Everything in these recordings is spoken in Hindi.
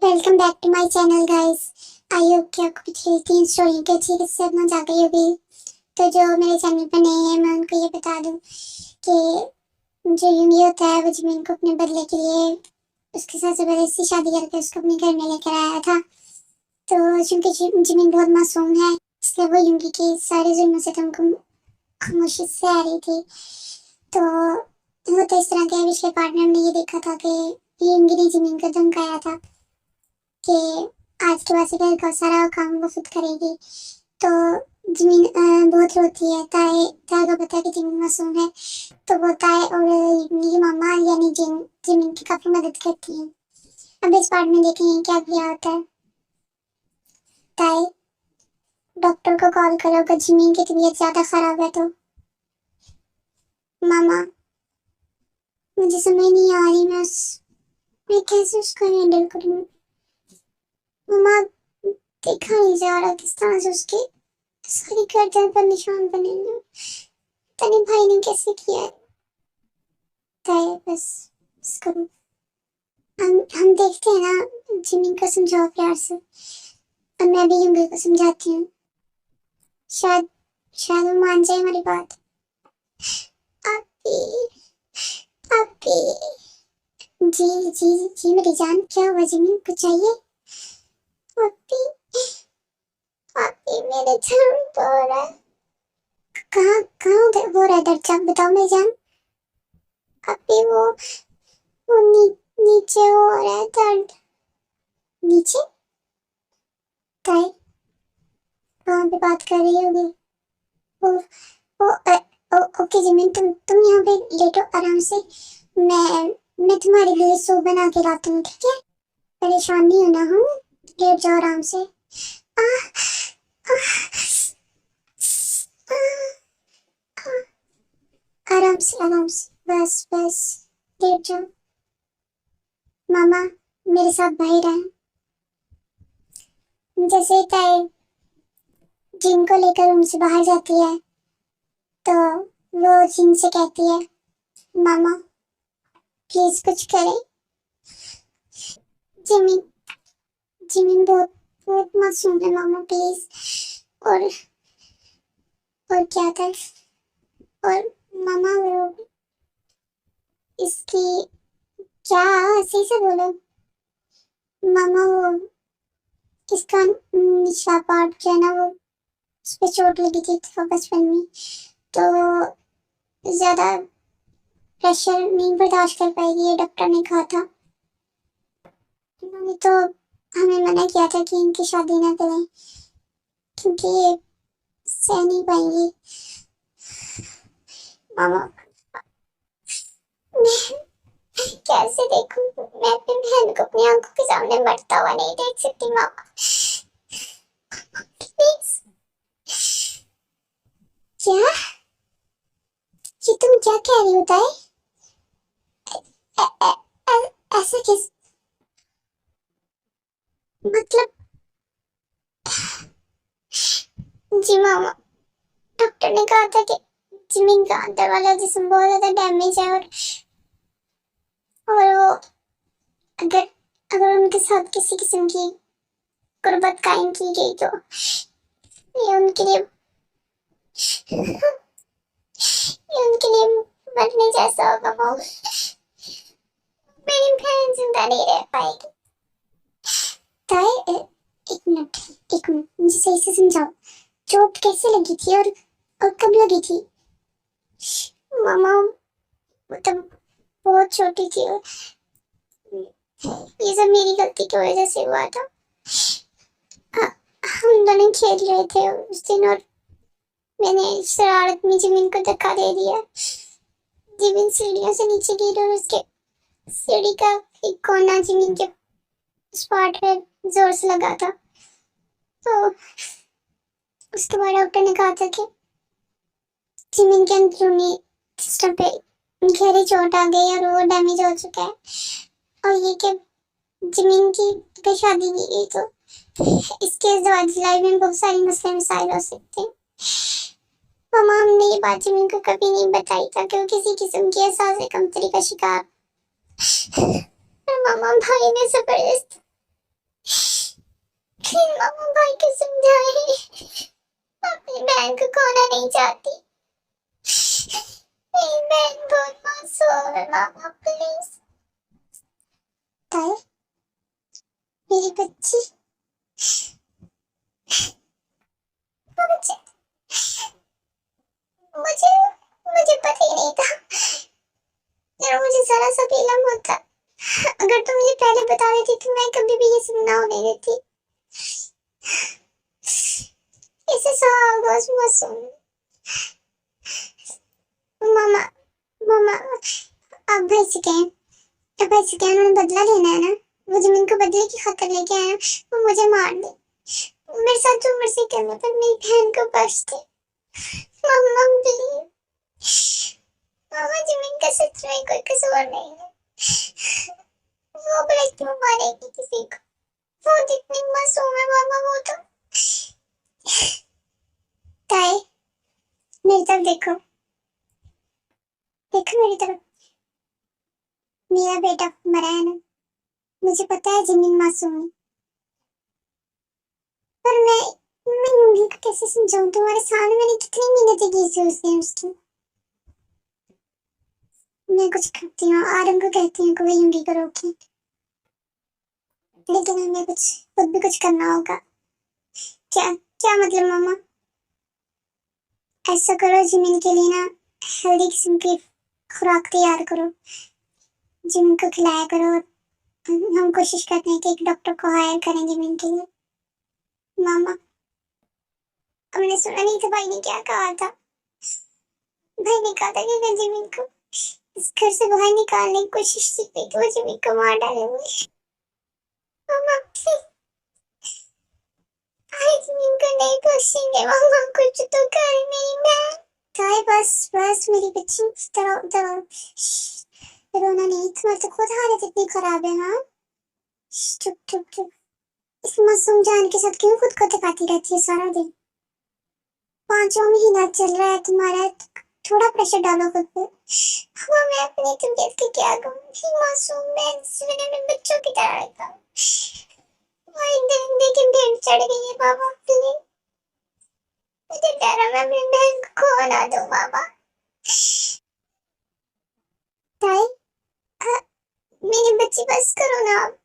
Welcome back to my channel guys. I hope कि आपको पिछली 3 स्टोरी की अच्छी से समझ आ गई होगी। तो जो मेरे चैनल पर नए हैं मैं उनको ये बता दूं कि जो यूमी होता है वो जिमिन को अपने बदले के लिए उसके साथ जबरदस्ती शादी करके उसको अपने घर में लेकर आया था। तो चूंकि जिमिन बहुत मासूम है इसलिए वो यूमी की सारे जुल्मों से तुमको खामोशी से आ रही थी। तो वो तो इस तरह के पिछले पार्ट में हमने ये देखा था कि यूमी ने जिमिन को धमकाया था कि आज के बाद से घर का सारा काम वो खुद करेगी। तो जिमिन बहुत रोती है। ताए ताए को पता है कि जिमिन मासूम है तो वो ताए और मेरी मामा यानी जिमिन की काफी मदद करती है। अब इस पार्ट में देखेंगे क्या किया होता है। ताए डॉक्टर को कॉल करो अगर जिमिन की तबीयत ज्यादा खराब है तो। मामा मुझे समझ नहीं आ रही मैं कैसे उसको हैंडल करूँ। मामा देखा नहीं जा रहा किस तरह से उसके सारी गर्दन पर निशान बने हैं। तनी भाई ने कैसे किया है? बस करो। हम देखते हैं ना। जिमिन को समझाओ प्यार से और मैं भी यूंगी को समझाती हूँ। शायद शायद वो मान जाए हमारी बात। आपी आपी जी जी जी मेरी जान क्या हुआ जिमिन कुछ चाहिए? आपी आपी मेरे जान तो हो रहा है। कहाँ कहाँ हो रहा है दर्द बताओ मेरी जान। आपी वो नीचे हो रहा है दर्द। नीचे ताई कहाँ पे बात कर रही होगी? ओ, ओके जिमिन तुम यहाँ पे लेटो आराम से। मैं तुम्हारे लिए सूप बना के लाती हूँ ठीक है? परेशान नहीं होना। हम लेट जाओ आराम से। आ, आ, आ, आराम से बस बस लेट जाओ। मामा मेरे साथ बाहर आए। जैसे ताई जिन को लेकर रूम से बाहर जाती है तो वो जिन से कहती है मामा प्लीज कुछ करें। जिमिन जिमिन बहुत बहुत मासूम है मामा प्लीज। और क्या था? और मामा वो इसकी क्या सही से बोलो। मामा वो इसका निचला पार्ट जो है ना वो उस पर चोट लगी थी तो बचपन में तो ज्यादा प्रेशर नहीं बर्दाश्त कर पाएगी ये डॉक्टर ने कहा था। उन्होंने तो हमें मना किया था कि इनकी शादी ना करें क्योंकि ये सह नहीं पाएंगी। मामा कैसे देखूं? मैं अपनी बहन को अपनी आंखों के सामने मरता हुआ नहीं देख सकती मामा प्लीज। क्या ये तुम क्या कह रही होता है? ऐसा किस मतलब? जी मामा डॉक्टर ने कहा था कि जिमिन का अंदर वाला जिस्म बहुत ज्यादा डैमेज है और वो अगर अगर उनके साथ किसी किस्म की गुर्बत कायम की गई तो ये उनके लिए मरने जैसा होगा। वो मेरी बहन जिंदा नहीं रह पाएगी। ताई एक मिनट मुझे सही से समझाओ चोट कैसे लगी थी और कब लगी थी? मामा वो तब बहुत छोटी थी और ये सब मेरी गलती की वजह से हुआ था। हम दोनों खेल रहे थे उस दिन और मैंने शरारत में जिमिन को धक्का दे दिया। जिमिन सीढ़ियों से नीचे गिरी और उसके सीढ़ी का एक कोना जिमिन के स्पॉट पे जोर से लगा था। तो उसके बाद डॉक्टर ने कहा था कि जिमिन के अंदरूनी सिस्टम पे गहरी चोट आ गई और वो डैमेज हो चुका है और ये कि जिमिन की पे शादी की गई तो इसके ज़वाजी लाइफ में बहुत सारी मसले मसाइल हो सकते हैं। मामा हमने ये बात जिमिन को कभी नहीं बताई था कि वो किसी किस्म की एहसास कमतरी का शिकार। मामा भाई ने जबरदस्त खोना नहीं चाहती। मेरी बहन बहुत मासूम है मामा, प्लीज। ताई, मेरी बच्ची, मुझे मुझे मुझे पता ही नहीं था। यार मुझे जरा सा भी इल्म होता, अगर तुम मुझे पहले बता देती तो मैं कभी भी ये सब ना होने देती। इसे बहुत मासूम। मामा मामा आप भाई से कहें, अब भाई से कहें उन्होंने बदला लेना है ना, वो जमीन को बदले की खातिर लेके आए हैं, वो मुझे मार दे। मेरे साथ जो मर्जी करने पर मेरी बहन को बख्श दे। मामा प्लीज। मामा जमीन का सच में कोई कसूर नहीं है, वो भला क्यों मारेगी किसी को, वो जितनी मासूम है मामा वो तो। ताई मेरी तरफ देखो, देखो मेरी तरफ। मेरा बेटा मरा है ना, मुझे पता है जमीन मासूम है, पर मैं यूंगी को कैसे समझाऊं, तुम्हारे सामने मैंने कितनी मिन्नतें की थी उस दिन उसकी। मैं कुछ करती हूँ, आरम को कहती हूँ कि वो यूंगी को रोके, लेकिन हमें कुछ खुद भी कुछ करना होगा। क्या क्या मतलब मामा? ऐसा करो, जमीन के लिए ना हेल्दी किस्म की खुराक तैयार करो, जमीन को खिलाया करो। हम कोशिश करते हैं कि एक डॉक्टर को हायर करें जमीन के लिए। मामा हमने सुना नहीं था भाई ने क्या कहा था। भाई ने कहा था कि मैं जमीन को इस घर से बाहर निकालने की कोशिश की थी, तो वो जमीन को मार डालेंगे। मामा भाई जमीन को नहीं बख्शेंगे, मामा कुछ तो कर, मेरी बहन। काय बस बस मेरी बच्ची, डरो डरो, रोना नहीं, तुम्हारी तो खुद हालत इतनी खराब है। हाँ चुप चुप चुप, इस मासूम जान के साथ क्यों खुद को थकाती रहती है सारा दिन? 5वां महीना चल रहा है तुम्हारा, थोड़ा प्रेशर डालो खुद पे। हाँ मैं अपनी तबीयत की क्या कहूँ, मासूम बहन से मैंने अपने बच्चों की तरह रखा। वही दिन देखे भेड़ चढ़ गई है बाबा, प्लीज मुझे डर है, मैं अपनी बहन को खो ना दूं बाबा। ताई मेरी बच्ची बस करो ना आप।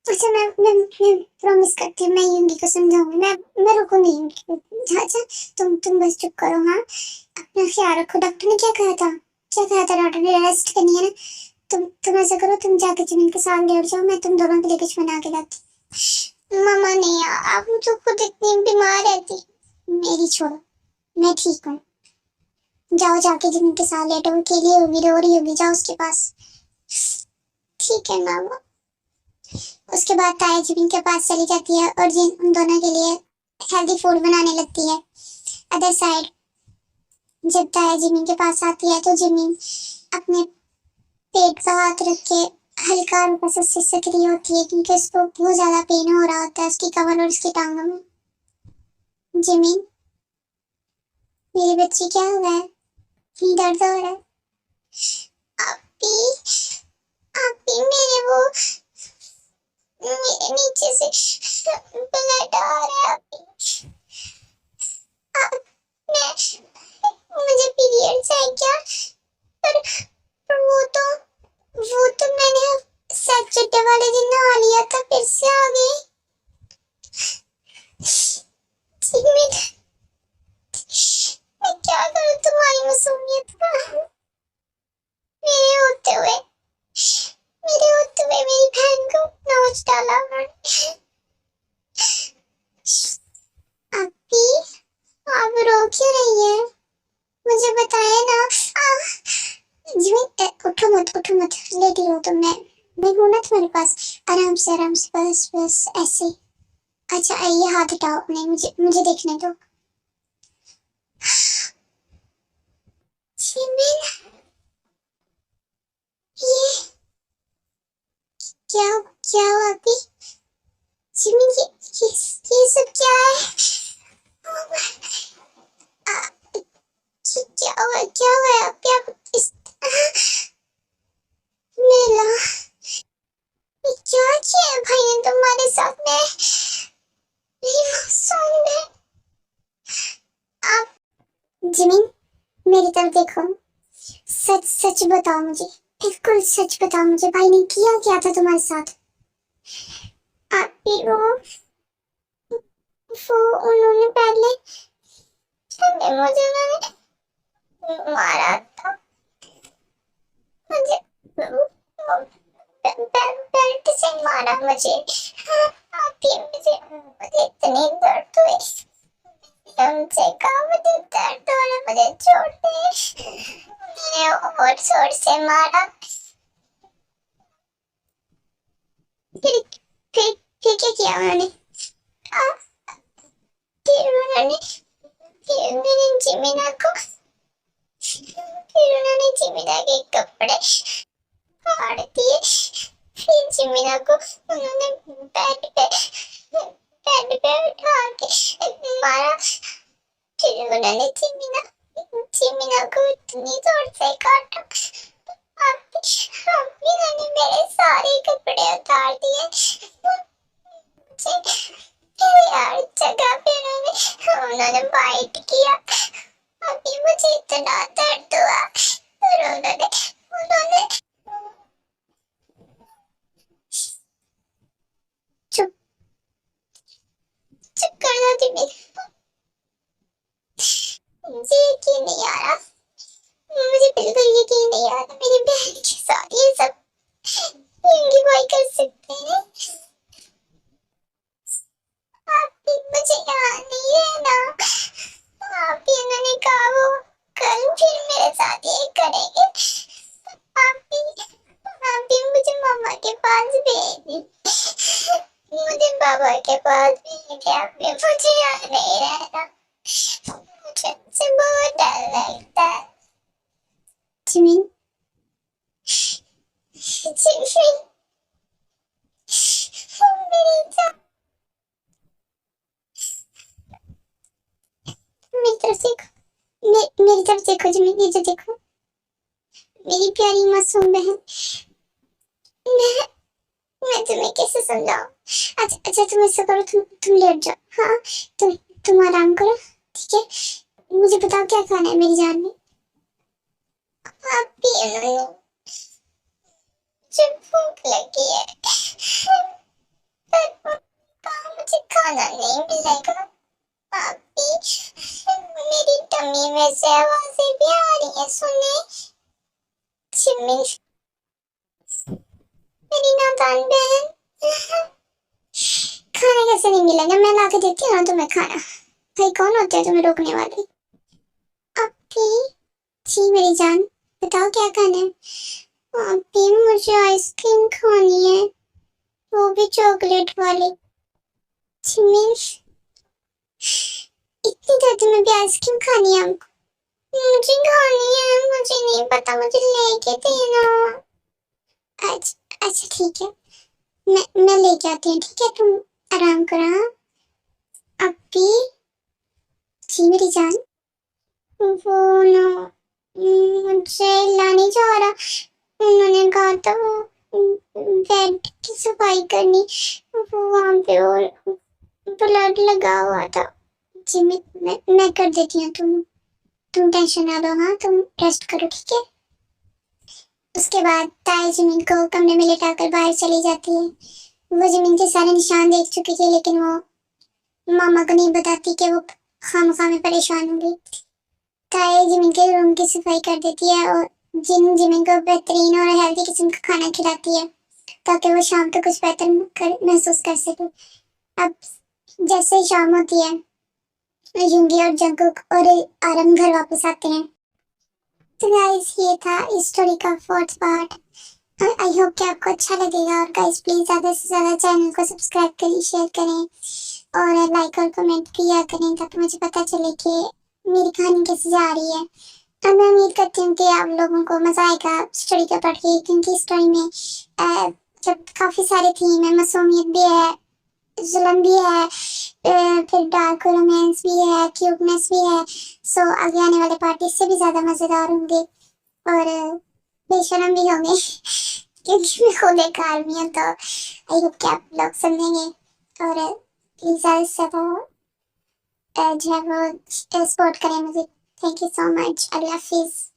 अच्छा मैं प्रॉमिस करती हूँ, मैं यूंगी को समझाऊंगी, मैं रुकूंगी यूंगी को। अच्छा तुम बस चुप करो। हाँ अपना ख्याल रखो। डॉक्टर ने क्या कहा था, क्या कहा था डॉक्टर ने? रेस्ट करनी है ना, तुम ऐसा करो, तुम जाके जमीन के साथ लेट जाओ, मैं तुम दोनों के लिए कुछ बना के लाती। मामा नहीं, आप तो खुद इतनी बीमार रहती। मेरी छोड़ो, मैं ठीक हूँ। जाओ जाके जमीन के साथ लेटो, अकेली होगी, रो रही होगी, जाओ उसके पास। ठीक है मामा। उसके बाद ताया जमीन के पास चली जाती है और जिन उन दोनों के लिए हेल्दी फूड बनाने लगती है। अदर साइड जब ताया जमीन के पास आती है तो जमीन अपने पेट पर हाथ रख के हल्का हल्का सा सिसक रही होती है, क्योंकि उसको बहुत ज्यादा पेन हो रहा होता है उसकी कमर और उसकी टांगों में। जमीन मेरी बच्ची क्या हुआ है, दर्द हो रहा है? आपी आपी मेरे वो मेरे नीचे से ब्लड आ रहा है आपी। मुझे पीरियड्स है क्या? पर वो तो मैंने सैटरडे वाले दिन नहा लिया था, फिर से आ गई। मैं क्या करूं तुम्हारी मासूमियत का? मेरे होते हुए मेरी बहन को नोच डाला उन्होंने। आपी आप रो क्यों रही है, मुझे बताए ना। उठो मत लेटी रहो तुम। मैं हूं ना तुम्हारे पास, आराम से बस बस ऐसे। अच्छा ये हाथ हटाओ, नहीं मुझे देखने दो। जिमिन ये क्या क्या हुआ अभी? जिमिन ये सब क्या है? क्या हुआ अभी? आप इस मेला क्या किया है भाई ने तुम्हारे साथ में? मेरी मासूम है, तरफ देखो, सच सच बताओ मुझे, बिल्कुल सच बताओ मुझे, भाई ने किया क्या था तुम्हारे साथ? आपकी वो उन्होंने पहले मुझे उन्होंने मारा था, मुझे बेल्ट से मारा मुझे। आप ही मुझे इतनी दर्द हुई, उनसे कहा मुझे दर्द हो रहा, मुझे छोड़ दे। मैंने और जोर से मारा। फिर फिर फिर क्या किया उन्होंने? फिर उन्होंने जिमिना को, फिर उन्होंने जिमिना के कपड़े फाड़ दिए। फिर जिमिना को उन्होंने बेड पे उठा के मारा। फिर उन्होंने जिमिना को इतनी जोर से काटा, उन्होंने मेरे सारे कपड़े उतार दिए। यार जगह पे उन्होंने बाइट किया। अभी मुझे इतना दर्द हुआ। और उन्होंने उन्होंने चुप चुप कर दो तुम। मुझे यकीन नहीं आ रहा, मुझे बिल्कुल यकीन नहीं आ रहा मेरी बहन के साथ ये सब भाई कर सकते हैं। आप भी मुझे यहाँ नहीं रहना। आप भी उन्होंने कहा वो कल फिर मेरे साथ ये करेंगे। आप भी मुझे मामा के पास भेज, मुझे बाबा के पास भेज। आप भी मुझे यहाँ नहीं रहना, मुझे उनसे बहुत डर लगता है। जिमिन जिमिन मेरी जान, मेरी तरफ देखो, मेरी तरफ देखो जिमिन, नीचे देखो, मेरी प्यारी मासूम बहन। मैं तुम्हें कैसे समझाऊं? अच्छा तुम ऐसा करो, तुम लेट जाओ। हाँ तुम आराम करो, ठीक है? मुझे बताओ क्या खाना है मेरी जान में? आप भी मुझे भूख लगी है, पर मुझे खाना नहीं मिलेगा। आप भी मेरी टमी में से आवाजें भी आ रही है, सुने? जिमिन मेरी नादान बहन, खाना कैसे नहीं मिलेगा? मैं ला के देती हूँ ना तुम्हें खाना। भाई कौन होते हैं तुम्हें रोकने वाले? आपकी जी मेरी जान, बताओ क्या खाना है? आपकी मुझे आइसक्रीम खानी है, वो भी चॉकलेट वाली। जिमिन इतनी जल्दी में भी आइसक्रीम खानी है हमको? मुझे खानी है, मुझे नहीं पता, मुझे लेके देना। अच्छा ठीक है, मैं लेके आती हूँ, ठीक है? तुम आराम करो। हाँ अभी जी मेरी जान, वो ना मुझे लाने जा रहा, उन्होंने कहा था वो बेड की सफाई करनी, वो वहाँ पे वो ब्लड लगा हुआ था। जी मैं कर देती हूँ, तुम टेंशन ना लो। हाँ तुम रेस्ट करो, ठीक है? उसके बाद ताई जिमिन को कमरे में लेटाकर बाहर चली जाती है। वो जिमिन के सारे निशान देख चुकी थी, लेकिन वो मामा को नहीं बताती कि वो खामखा में परेशान हो गई। ताई जिमिन के रूम की सफाई कर देती है और जिमिन को बेहतरीन और हेल्दी किस्म का खाना खिलाती है, ताकि वो शाम को कुछ बेहतर महसूस कर सके। अब जैसे ही शाम होती है, युंगी और जंकुक और आरम घर वापस आते हैं। तो गाइस ये था इस स्टोरी का 4th पार्ट। आई होप कि आपको अच्छा लगेगा। और गाइस प्लीज ज़्यादा से ज़्यादा चैनल को सब्सक्राइब करें, शेयर करें और लाइक और कमेंट किया करें, ताकि मुझे पता चले कि मेरी कहानी कैसे जा रही है। और मैं उम्मीद करती हूँ कि आप लोगों को मज़ा आएगा स्टोरी को पढ़ के, क्योंकि स्टोरी में जब काफ़ी सारे थीम है, मासूमियत भी है, जुल्म भी है, फिर डार्क रोमांस भी है, क्यूटनेस भी है। सो आगे आने वाले पार्ट इससे भी ज़्यादा मज़ेदार होंगे और बेशरम भी होंगे, क्योंकि मैं खुद एक आर्मी हूँ। तो आई होप कि आप लोग समझेंगे और प्लीज़ ज़्यादा से ज़्यादा जो है वो सपोर्ट करें मुझे। थैंक यू सो मच, अल्लाह हाफिज़।